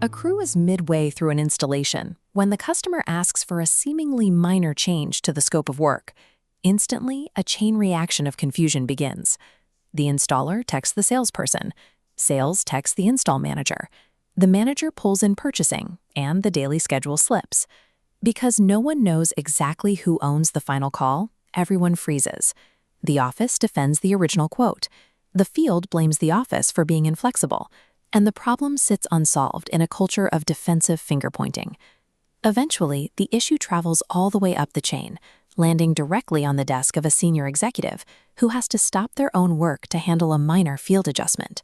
A crew is midway through an installation when the customer asks for a seemingly minor change to the scope of work. Instantly, a chain reaction of confusion begins. The installer texts the salesperson. Sales texts the install manager. The manager pulls in purchasing, and the daily schedule slips. Because no one knows exactly who owns the final call, everyone freezes. The office defends the original quote. The field blames the office for being inflexible. And the problem sits unsolved in a culture of defensive finger-pointing. Eventually, the issue travels all the way up the chain, landing directly on the desk of a senior executive who has to stop their own work to handle a minor field adjustment.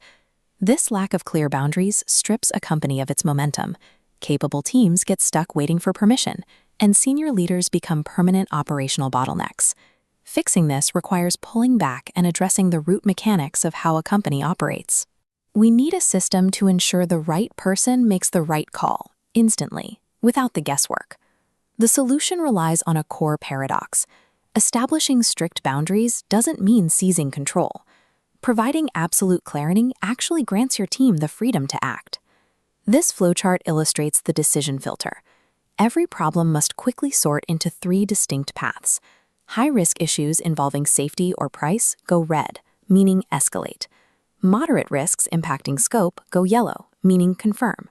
This lack of clear boundaries strips a company of its momentum. Capable teams get stuck waiting for permission, and senior leaders become permanent operational bottlenecks. Fixing this requires pulling back and addressing the root mechanics of how a company operates. We need a system to ensure the right person makes the right call, instantly, without the guesswork. The solution relies on a core paradox. Establishing strict boundaries doesn't mean seizing control. Providing absolute clarity actually grants your team the freedom to act. This flowchart illustrates the decision filter. Every problem must quickly sort into 3 distinct paths. High-risk issues involving safety or price go red, meaning escalate. Moderate risks impacting scope go yellow, meaning confirm.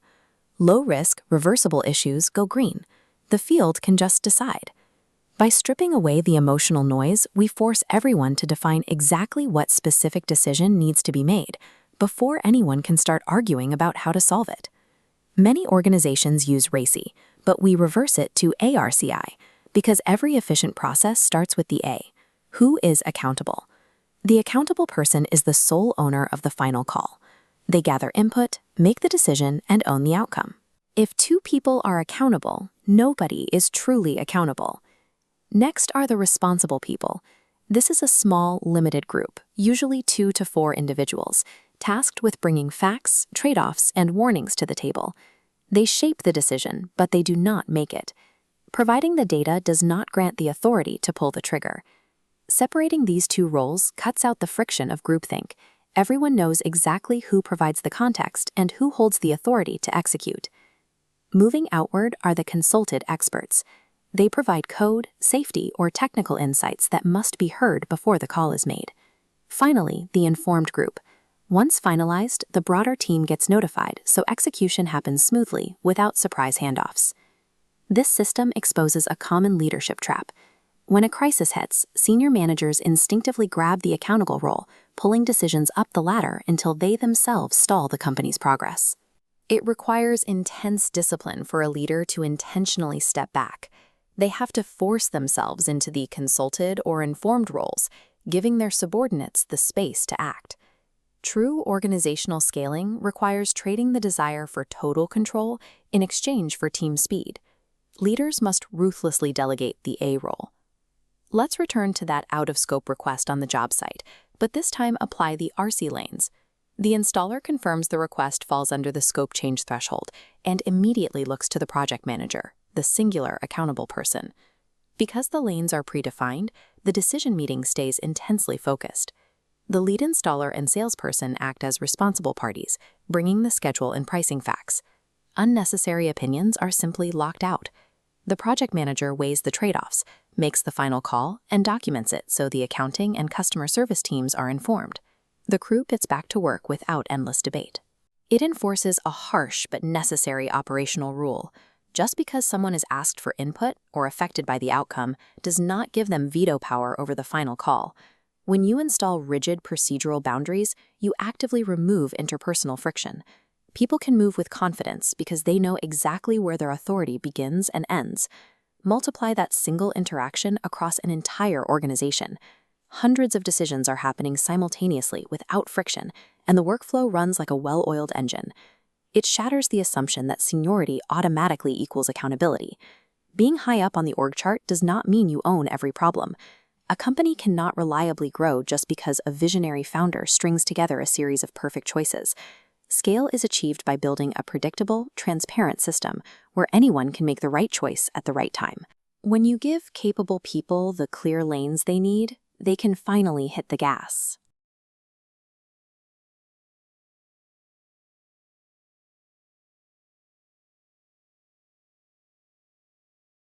Low-risk, reversible issues go green. The field can just decide. By stripping away the emotional noise, we force everyone to define exactly what specific decision needs to be made before anyone can start arguing about how to solve it. Many organizations use RACI, but we reverse it to ARCI because every efficient process starts with the A. Who is accountable? The accountable person is the sole owner of the final call. They gather input, make the decision, and own the outcome. If 2 people are accountable, nobody is truly accountable. Next are the responsible people. This is a small, limited group, usually 2 to 4 individuals, tasked with bringing facts, trade-offs, and warnings to the table. They shape the decision, but they do not make it. Providing the data does not grant the authority to pull the trigger. Separating these 2 roles cuts out the friction of groupthink. Everyone knows exactly who provides the context and who holds the authority to execute. Moving outward are the consulted experts. They provide code, safety, or technical insights that must be heard before the call is made. Finally, the informed group. Once finalized, the broader team gets notified, so execution happens smoothly without surprise handoffs. This system exposes a common leadership trap. When a crisis hits, senior managers instinctively grab the accountable role, pulling decisions up the ladder until they themselves stall the company's progress. It requires intense discipline for a leader to intentionally step back. They have to force themselves into the consulted or informed roles, giving their subordinates the space to act. True organizational scaling requires trading the desire for total control in exchange for team speed. Leaders must ruthlessly delegate the A role. Let's return to that out-of-scope request on the job site, but this time apply the ARCI lanes. The installer confirms the request falls under the scope change threshold and immediately looks to the project manager, the singular accountable person. Because the lanes are predefined, the decision meeting stays intensely focused. The lead installer and salesperson act as responsible parties, bringing the schedule and pricing facts. Unnecessary opinions are simply locked out. The project manager weighs the trade-offs, makes the final call, and documents it so the accounting and customer service teams are informed. The crew gets back to work without endless debate. It enforces a harsh but necessary operational rule. Just because someone is asked for input or affected by the outcome does not give them veto power over the final call. When you install rigid procedural boundaries, you actively remove interpersonal friction. People can move with confidence because they know exactly where their authority begins and ends. Multiply that single interaction across an entire organization. Hundreds of decisions are happening simultaneously without friction, and the workflow runs like a well-oiled engine. It shatters the assumption that seniority automatically equals accountability. Being high up on the org chart does not mean you own every problem. A company cannot reliably grow just because a visionary founder strings together a series of perfect choices. Scale is achieved by building a predictable, transparent system where anyone can make the right choice at the right time. When you give capable people the clear lanes they need, they can finally hit the gas.